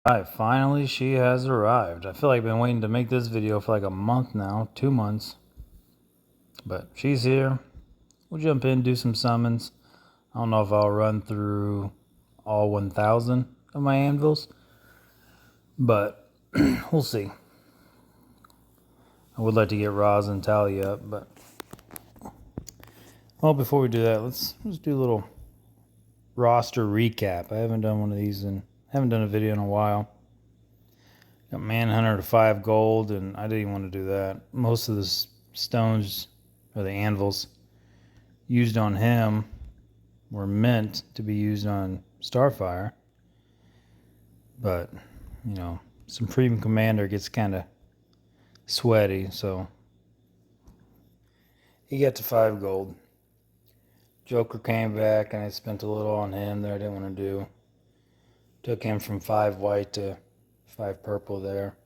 Alright, finally she has arrived. I feel like I've been waiting to make this video for like a month now, 2 months. But she's here. We'll jump in, do some summons. I don't know if I'll run through all 1,000 of my anvils, but we'll see. I would like to get Roz and Talia up, but well, before we do that, let's do a little roster recap. I haven't done one of these and haven't done a video in a while. Got Manhunter to 5 gold, and I didn't even want to do that. Most of the stones, or the anvils, used on him were meant to be used on Starfire. But, you know, Supreme Commander gets kind of sweaty, so he got to 5 gold. Joker came back, and I spent a little on him that I didn't want to do. Took him from 5 white to 5 purple there.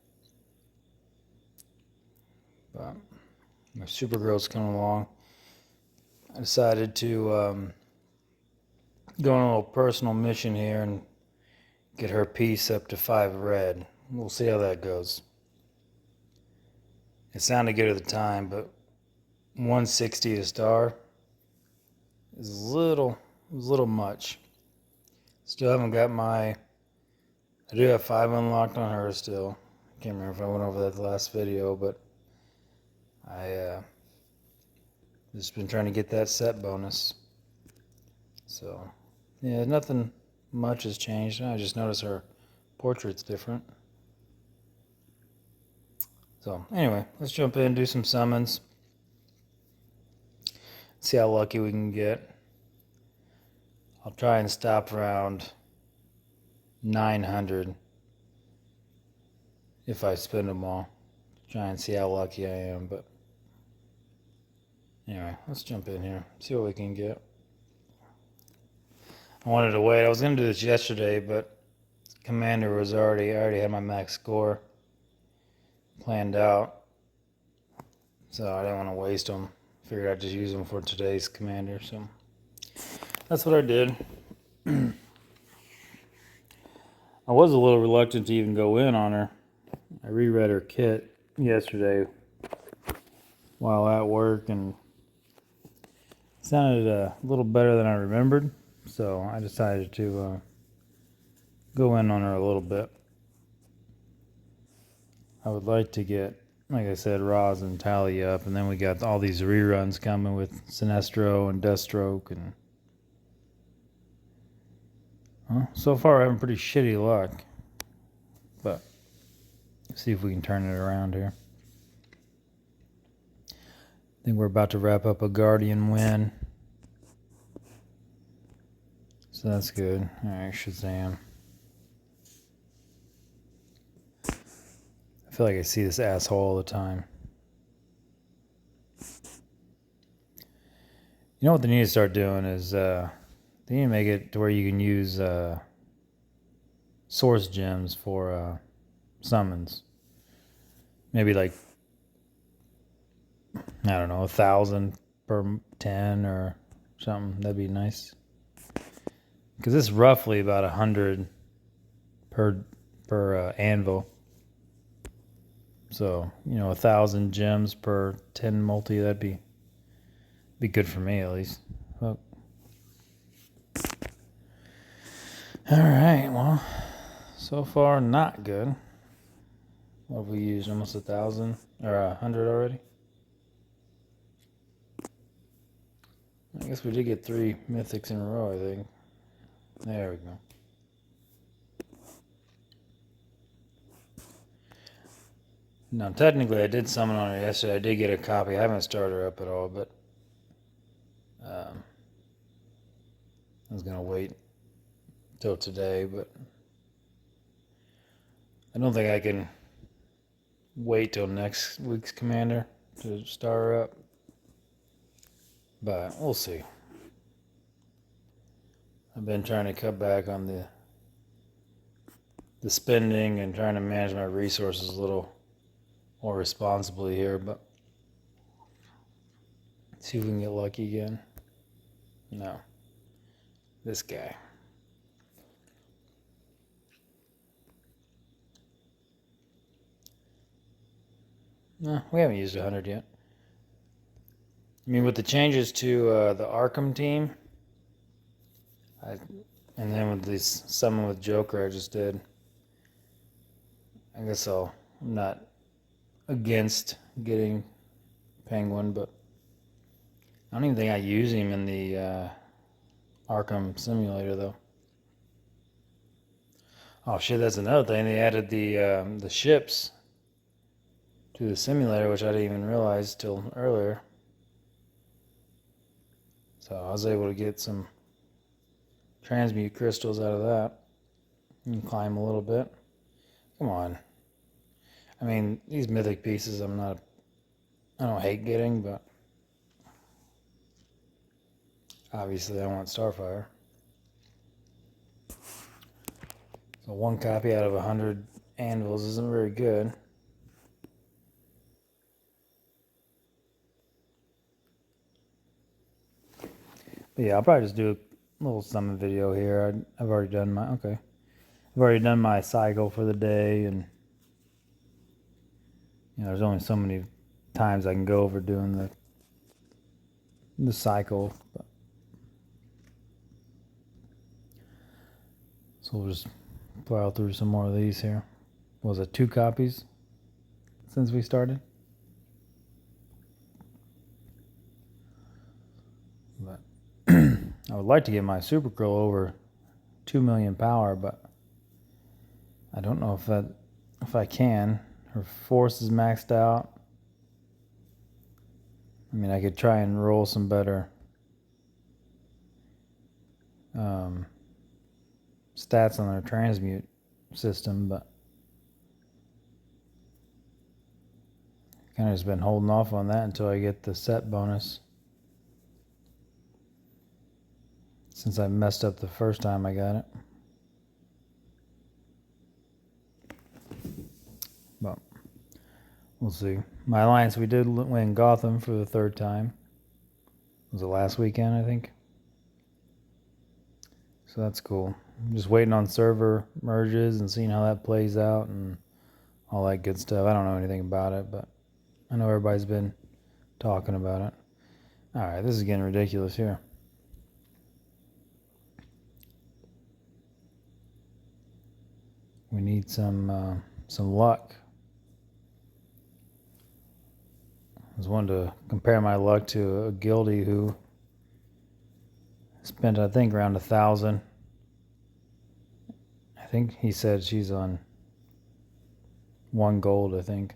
But my Supergirl's coming along. I decided to go on a little personal mission here and get her piece up to 5 red. We'll see how that goes. It sounded good at the time, but 160 a star is a little much. Still haven't got my... I do have 5 unlocked on her still. Can't remember if I went over that the last video, but I just been trying to get that set bonus. So, yeah, nothing much has changed. I just noticed her portrait's different. So, anyway, let's jump in and do some summons. See how lucky we can get. I'll try and stop around 900 if I spend them all. Try and see how lucky I am, but anyway, let's jump in here, see what we can get. I wanted to wait. I was going to do this yesterday, but Commander was I already had my max score planned out, so I didn't want to waste them. Figured I'd just use them for today's Commander, so that's what I did. I was a little reluctant to even go in on her. I reread her kit yesterday while at work, and it sounded a little better than I remembered, so I decided to go in on her a little bit. I would like to get, like I said, Roz and Talia up, and then we got all these reruns coming with Sinestro and Deathstroke, and so far I'm having pretty shitty luck, but see if we can turn it around here. I think we're about to wrap up a Guardian win, so that's good. Alright, Shazam. I feel like I see this asshole all the time. You know what they need to start doing is they need to make it to where you can use source gems for summons. Maybe like, I don't know, 1,000 per 10 or something. That'd be nice. Because it's roughly about 100 per anvil. So, you know, 1,000 gems per 10 multi, that'd be good for me at least. Oh. Alright, well, so far not good. What have we used? Almost 1,000 or 100 already? I guess we did get 3 mythics in a row, I think. There we go. Now, technically, I did summon on her yesterday. I did get a copy. I haven't started her up at all, but I was going to wait till today, but I don't think I can wait till next week's Commander to start her up, but we'll see. I've been trying to cut back on the spending and trying to manage my resources a little more responsibly here, but see if we can get lucky again. No. This guy. No, we haven't used 100 yet. I mean, with the changes to the Arkham team, and then with this summon with Joker I just did, I guess I'm not against getting Penguin, but I don't even think I use him in the Arkham Simulator though. Oh shit, that's another thing. They added the ships to the simulator, which I didn't even realize till earlier. So I was able to get some transmute crystals out of that and climb a little bit. Come on. I mean, these mythic pieces I don't hate getting, but obviously I want Starfire. So one copy out of 100 anvils isn't very good. But yeah, I'll probably just do a little summon video here. I've already done my cycle for the day, and there's only so many times I can go over doing the cycle. But so we'll just plow through some more of these here. Was it 2 copies since we started? But I would like to get my Super Krill over 2 million power, but I don't know if I can. Her force is maxed out. I mean, I could try and roll some better stats on their transmute system, but kind of just been holding off on that until I get the set bonus, since I messed up the first time I got it. But we'll see. My alliance, we did win Gotham for the 3rd time. Was it last weekend, I think? So that's cool. I'm just waiting on server merges and seeing how that plays out and all that good stuff. I don't know anything about it, but I know everybody's been talking about it. Alright, this is getting ridiculous here. We need some luck. I just wanted to compare my luck to a guildie who spent, I think, around 1,000. I think he said she's on 1 gold, I think.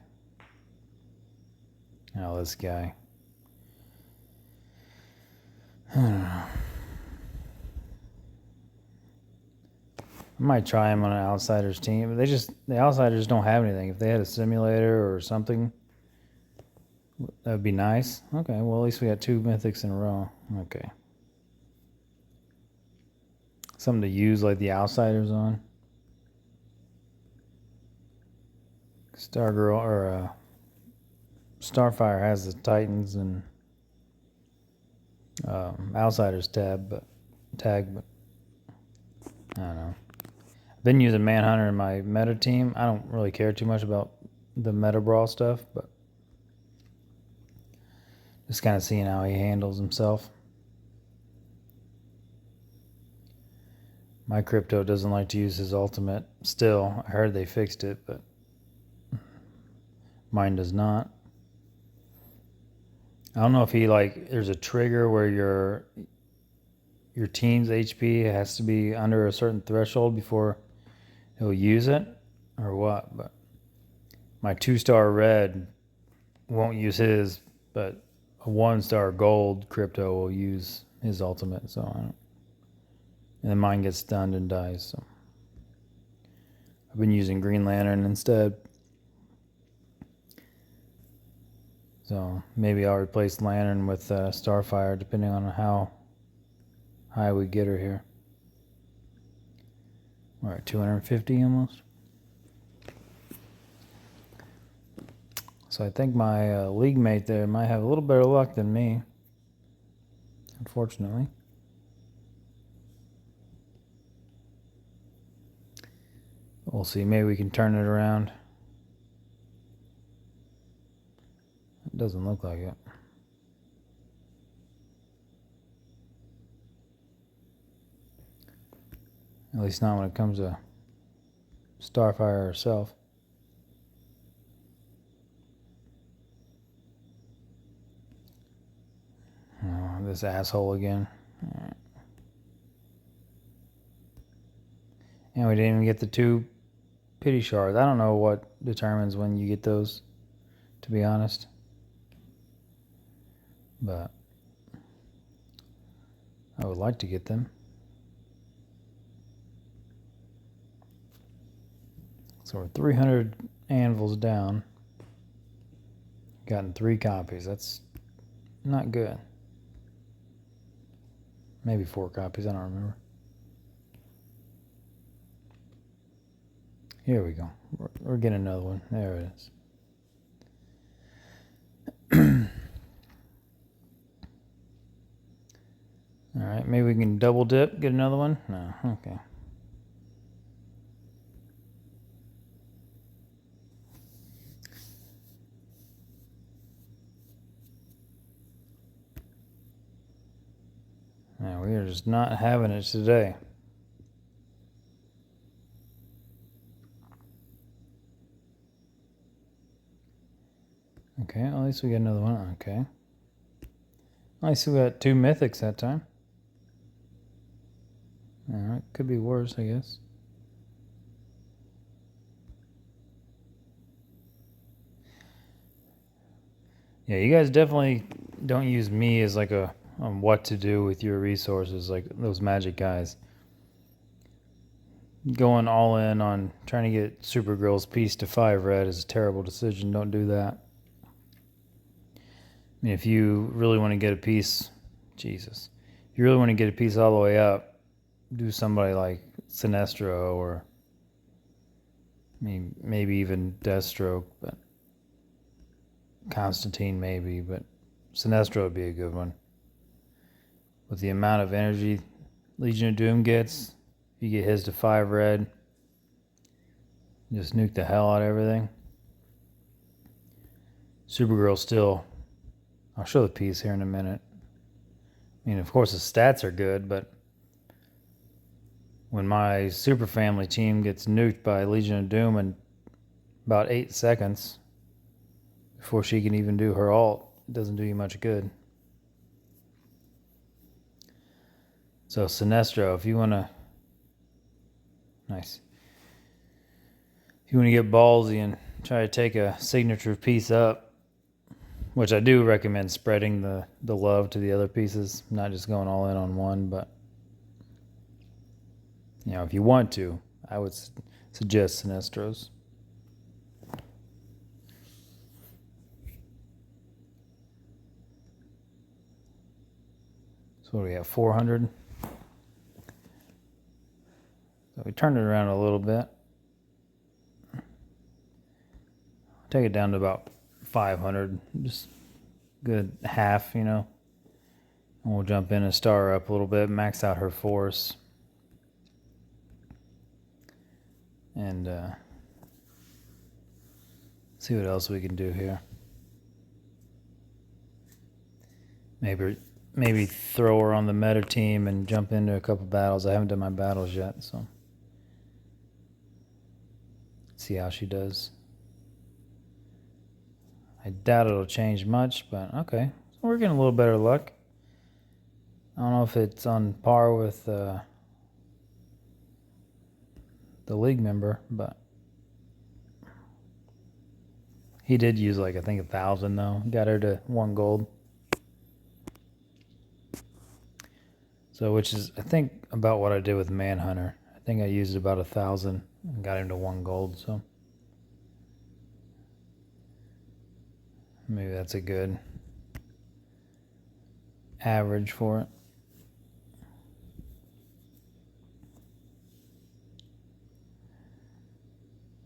Oh, this guy. I don't know. I might try him on an Outsiders team, but the Outsiders don't have anything. If they had a simulator or something, that would be nice. Okay, well, at least we got 2 mythics in a row. Okay. Something to use like the Outsiders on. Stargirl or Starfire has the Titans and Outsiders tag, but I don't know. I've been using Manhunter in my meta team. I don't really care too much about the meta brawl stuff, but just kind of seeing how he handles himself. My crypto doesn't like to use his ultimate still. I heard they fixed it, but mine does not. I don't know if there's a trigger where your team's HP has to be under a certain threshold before he'll use it or what, but my 2-star red won't use his, but a 1-star gold crypto will use his ultimate, so I don't. And then mine gets stunned and dies, so I've been using Green Lantern instead. So maybe I'll replace Lantern with Starfire, depending on how high we get her here. We're at 250 almost. So I think my league mate there might have a little better luck than me, unfortunately. We'll see. Maybe we can turn it around. It doesn't look like it. At least not when it comes to Starfire herself. Oh, this asshole again. Right. And we didn't even get the 2 pity shards. I don't know what determines when you get those, to be honest. But I would like to get them. So we're 300 anvils down. Gotten 3 copies. That's not good. Maybe 4 copies. I don't remember. Here we go. We're getting another one. There it is. All right, maybe we can double dip, get another one? No, okay. No, we are just not having it today. Okay, at least we get another one. Okay. At least we got 2 mythics that time. Alright, could be worse, I guess. Yeah, you guys definitely don't use me as like a what to do with your resources, like those magic guys. Going all in on trying to get Supergirl's piece to 5 red is a terrible decision. Don't do that. I mean, if you really want to get a piece, Jesus, if you really want to get a piece all the way up, do somebody like Sinestro or I mean, maybe even Deathstroke, but Constantine maybe, but Sinestro would be a good one. With the amount of energy Legion of Doom gets, if you get his to 5 red, just nuke the hell out of everything. Supergirl still, I'll show the piece here in a minute. I mean, of course the stats are good, but when my Super Family team gets nuked by Legion of Doom in about 8 seconds, before she can even do her ult, it doesn't do you much good. So Sinestro, if you want to, nice. If you want to get ballsy and try to take a signature piece up, which I do recommend spreading the love to the other pieces, not just going all in on one, but you know, if you want to, I would suggest Sinestros. So what do we have, 400? So we turned it around a little bit. Take it down to about 500, just good half, you know. And we'll jump in and star her up a little bit, max out her force. And see what else we can do here. Maybe throw her on the meta team and jump into a couple battles. I haven't done my battles yet, so see how she does. I doubt it'll change much, but okay. So we're getting a little better luck. I don't know if it's on par with the league member, but he did use like I think 1,000 though. Got her to 1 gold. So which is I think about what I did with Manhunter. I think I used about 1,000 and got him to 1 gold. So maybe that's a good average for it.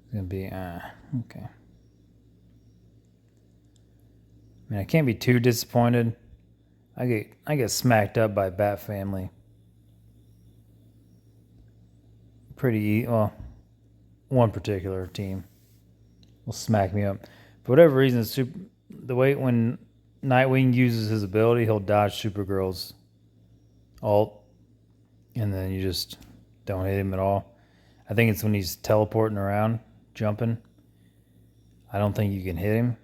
It's gonna be okay. I mean, I can't be too disappointed. I get smacked up by Bat Family. Well, one particular team will smack me up. For whatever reason, the way when Nightwing uses his ability, he'll dodge Supergirl's ult, and then you just don't hit him at all. I think it's when he's teleporting around, jumping. I don't think you can hit him.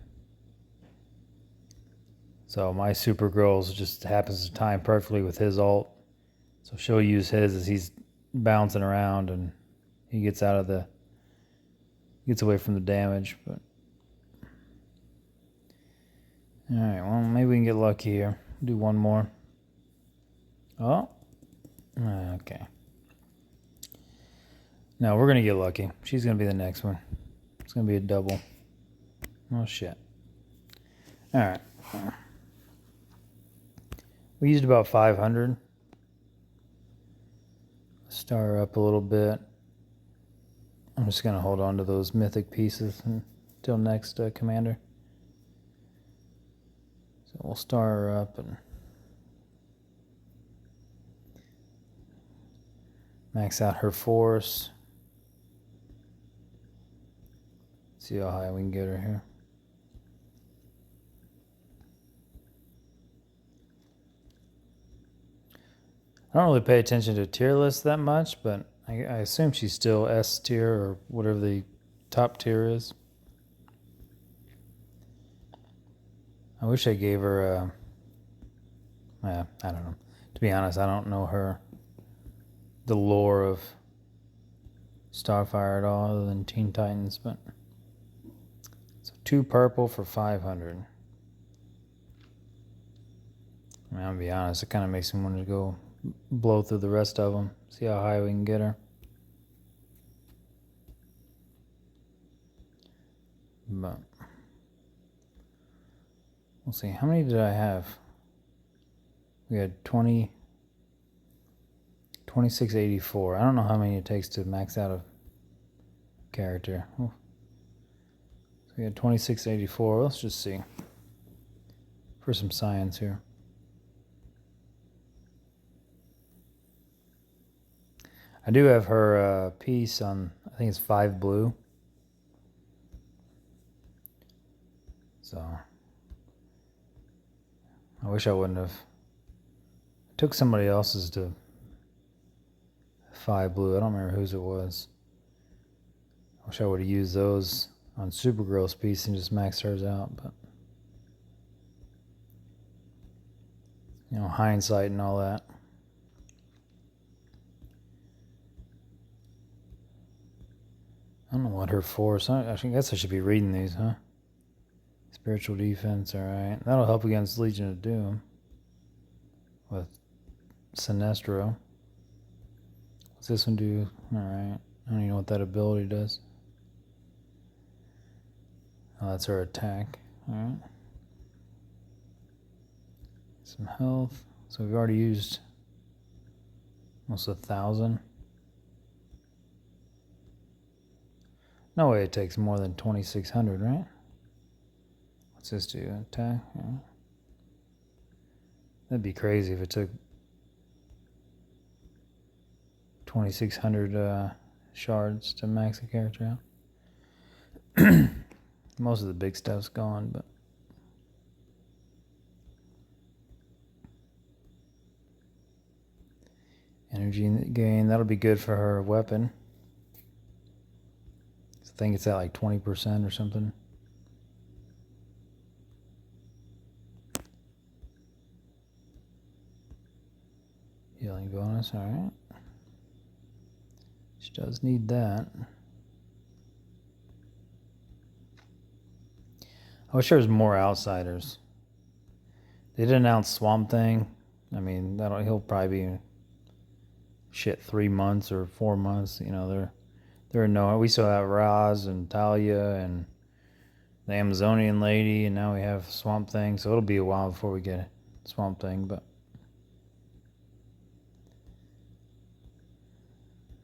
So my Supergirl just happens to time perfectly with his ult. So she'll use his as he's bouncing around and he gets away from the damage. But all right, well, maybe we can get lucky here. Do one more. Oh, okay. No, we're gonna get lucky. She's gonna be the next one. It's gonna be a double. Oh shit. All right. We used about 500. Star her up a little bit. I'm just going to hold on to those mythic pieces until next commander. So we'll star her up and max out her force. See how high we can get her here. I don't really pay attention to tier lists that much, but I assume she's still S tier or whatever the top tier is. I wish I gave her I don't know. To be honest, I don't know the lore of Starfire at all other than Teen Titans, but so 2 purple for 500. I mean, I'll be honest, it kind of makes me want to go blow through the rest of them, see how high we can get her. But we'll see. How many did I have? We had 2684. I don't know how many it takes to max out a character. So we had 2684. Let's just see. For some science here. I do have her piece on, I think it's 5 blue. So I wish I wouldn't have. I took somebody else's to 5 blue. I don't remember whose it was. I wish I would have used those on Supergirl's piece and just maxed hers out, but you know, hindsight and all that. I don't know what her force. I guess I should be reading these, huh? Spiritual defense, alright. That'll help against Legion of Doom. With Sinestro. What's this one do? Alright. I don't even know what that ability does. Oh, that's her attack. Alright. Some health. So we've already used almost 1,000. No way it takes more than 2,600, right? What's this do? Attack? Yeah. That'd be crazy if it took 2,600 shards to max a character out. Most of the big stuff's gone, but energy gain, that'll be good for her weapon. I think it's at like 20% or something. Healing bonus, alright. She does need that. I wish there was more outsiders. They did announce Swamp Thing. I mean, he'll probably be 3 months or 4 months. You know, there are no. We still have Roz and Talia and the Amazonian lady, and now we have Swamp Thing. So it'll be a while before we get Swamp Thing, but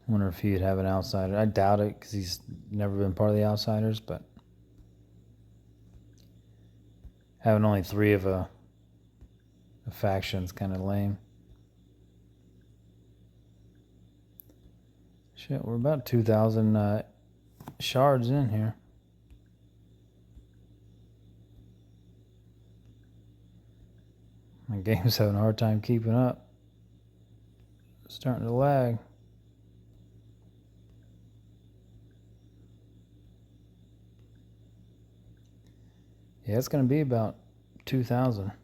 I wonder if he'd have an outsider. I doubt it because he's never been part of the outsiders, but having only 3 of a faction's kind of lame. Shit, we're about 2,000 shards in here. My game's having a hard time keeping up. It's starting to lag. Yeah, it's going to be about 2,000. A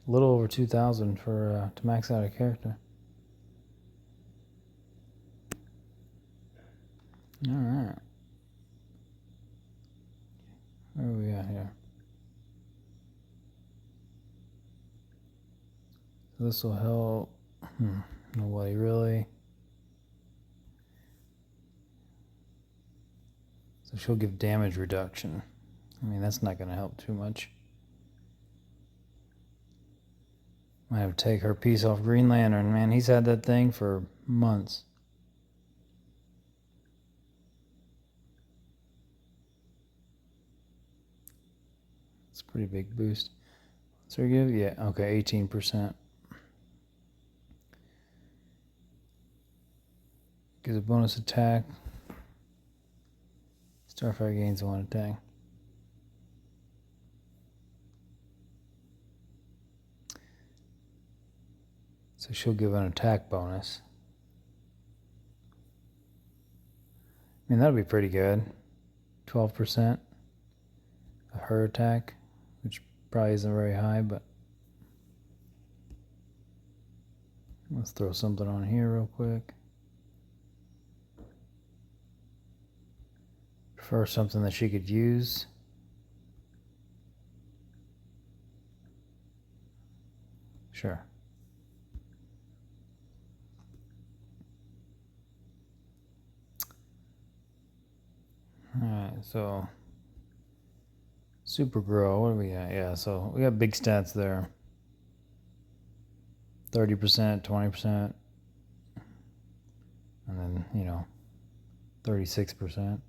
little over 2,000 for to max out a character. All right. Where are we at here? This will help. Nobody really. So she'll give damage reduction. I mean, that's not going to help too much. Might have to take her piece off Green Lantern. Man, he's had that thing for months. It's a pretty big boost. So we give, yeah, okay, 18%. Gives a bonus attack. Starfire gains 1 attack. So she'll give an attack bonus. I mean, that'll be pretty good. 12% of her attack, which probably isn't very high, but let's throw something on here real quick. For something that she could use. Sure. Alright, so Super Grow, what do we got? Yeah, so we got big stats there. 30%, 20%, and then, 36%.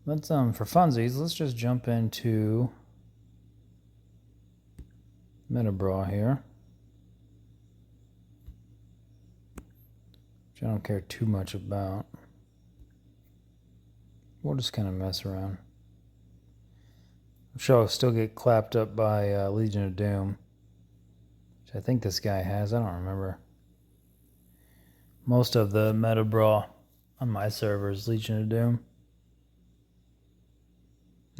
Let's for funsies, let's just jump into Meta Brawl here. Which I don't care too much about. We'll just kind of mess around. I'm sure I'll still get clapped up by Legion of Doom. Which I think this guy has. I don't remember. Most of the Meta Brawl on my server is Legion of Doom.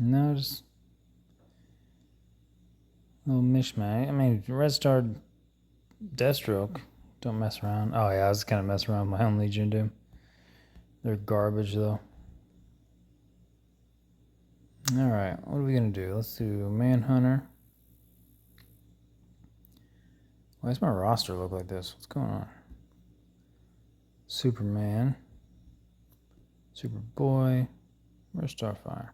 No, just a little mishmash. I mean, Red Star Deathstroke. Don't mess around. Oh yeah, I was kind of messing around with my own Legion of Doom. They're garbage though. Alright, what are we going to do? Let's do Manhunter. Why does my roster look like this? What's going on? Superman. Superboy. Where's Starfire?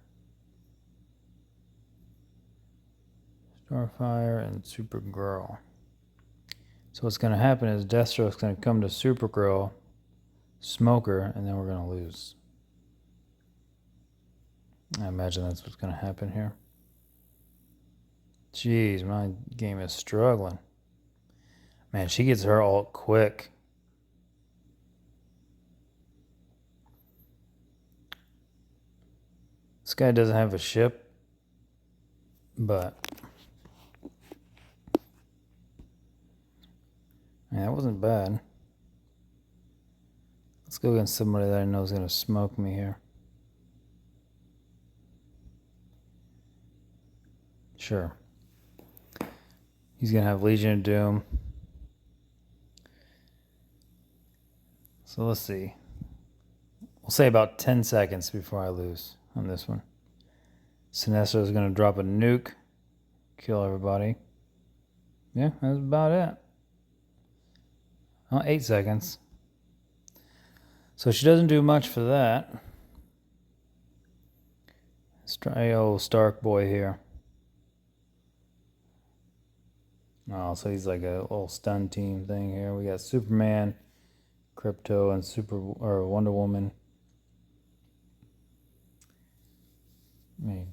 Starfire and Supergirl. So what's going to happen is Deathstroke's going to come to Supergirl, smoke her, and then we're going to lose. I imagine that's what's going to happen here. Jeez, my game is struggling. Man, she gets her ult quick. This guy doesn't have a ship, but yeah, that wasn't bad. Let's go against somebody that I know is going to smoke me here. Sure. He's going to have Legion of Doom. So let's see. We'll say about 10 seconds before I lose on this one. Sinestro is going to drop a nuke. Kill everybody. Yeah, that's about it. Oh, 8 seconds. So she doesn't do much for that. Let's try old Stark boy here. Oh, so he's like a little stun team thing here. We got Superman, Crypto, and Wonder Woman. I mean,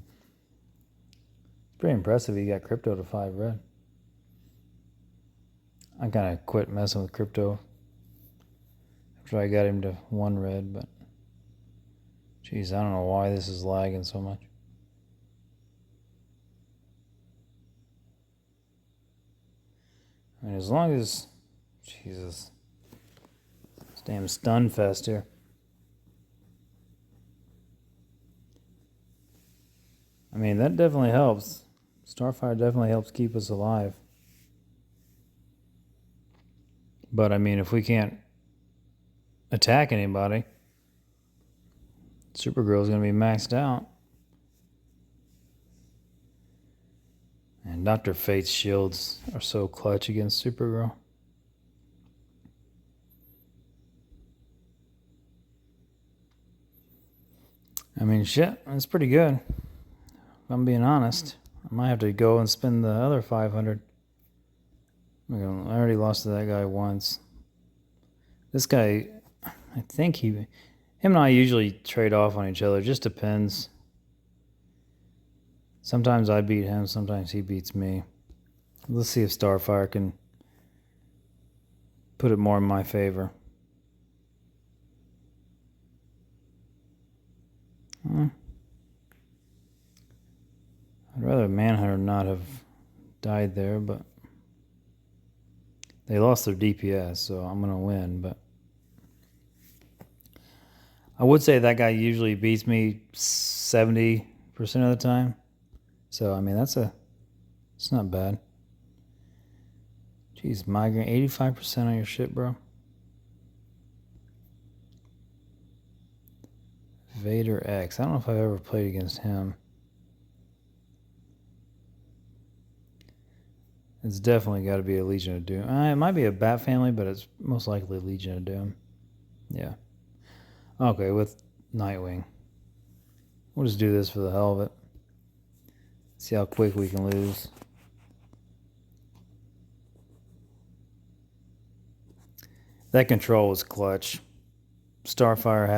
it's pretty impressive he got Crypto to 5 red. I kind of quit messing with Crypto after I got him to 1 red, but geez, I don't know why this is lagging so much. I mean, as long as... Jesus. This damn stun fest here. I mean, that definitely helps. Starfire definitely helps keep us alive. But, I mean, if we can't attack anybody, Supergirl's going to be maxed out. And Dr. Fate's shields are so clutch against Supergirl. I mean, shit, that's pretty good. If I'm being honest, I might have to go and spend the other 500. I already lost to that guy once. This guy, I think him and I usually trade off on each other. It just depends. Sometimes I beat him, sometimes he beats me. Let's see if Starfire can put it more in my favor. I'd rather Manhunter not have died there, but they lost their DPS, so I'm going to win. But I would say that guy usually beats me 70% of the time. So, I mean, it's not bad. Jeez, Migraine, 85% on your shit, bro. Vader X. I don't know if I've ever played against him. It's definitely got to be a Legion of Doom. It might be a Bat Family, but it's most likely Legion of Doom. Yeah. Okay, with Nightwing. We'll just do this for the hell of it. See how quick we can lose. That control was clutch. Starfire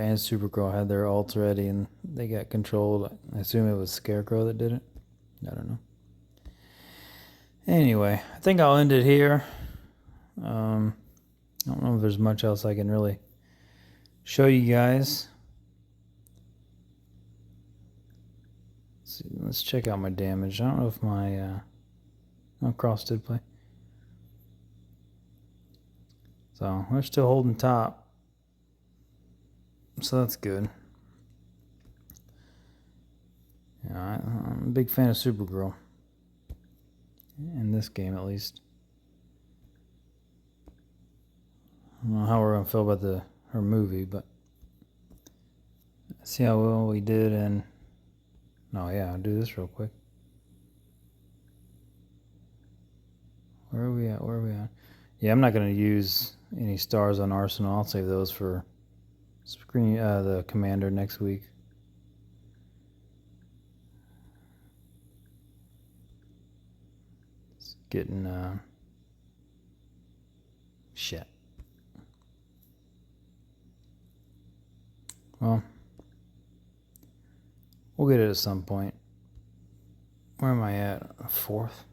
and Supergirl had their ults ready and they got controlled. I assume it was Scarecrow that did it. I don't know. Anyway, I think I'll end it here. I don't know if there's much else I can really show you guys. Let's check out my damage. I don't know if my Cross did play. So we're still holding top. So that's good. Yeah, I'm a big fan of Supergirl. In this game, at least. I don't know how we're going to feel about her movie, but... see how well we did in... Oh, yeah, I'll do this real quick. Where are we at? Yeah, I'm not going to use any stars on Arsenal. I'll save those for the Commander next week. It's getting shit. Well, we'll get it at some point. Where am I at? 4th?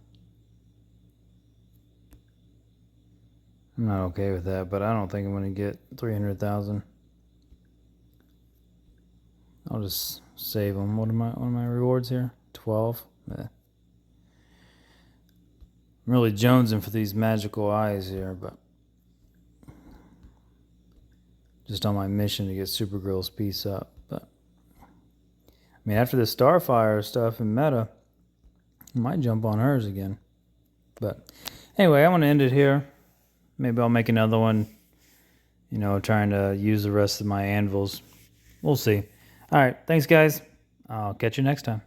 I'm not okay with that, but I don't think I'm going to get 300,000. I'll just save them. What are my rewards here? 12? I'm really jonesing for these magical eyes here, but just on my mission to get Supergirl's piece up. But I mean, after the Starfire stuff in meta, I might jump on hers again. But anyway, I want to end it here. Maybe I'll make another one, trying to use the rest of my anvils. We'll see. All right, thanks, guys. I'll catch you next time.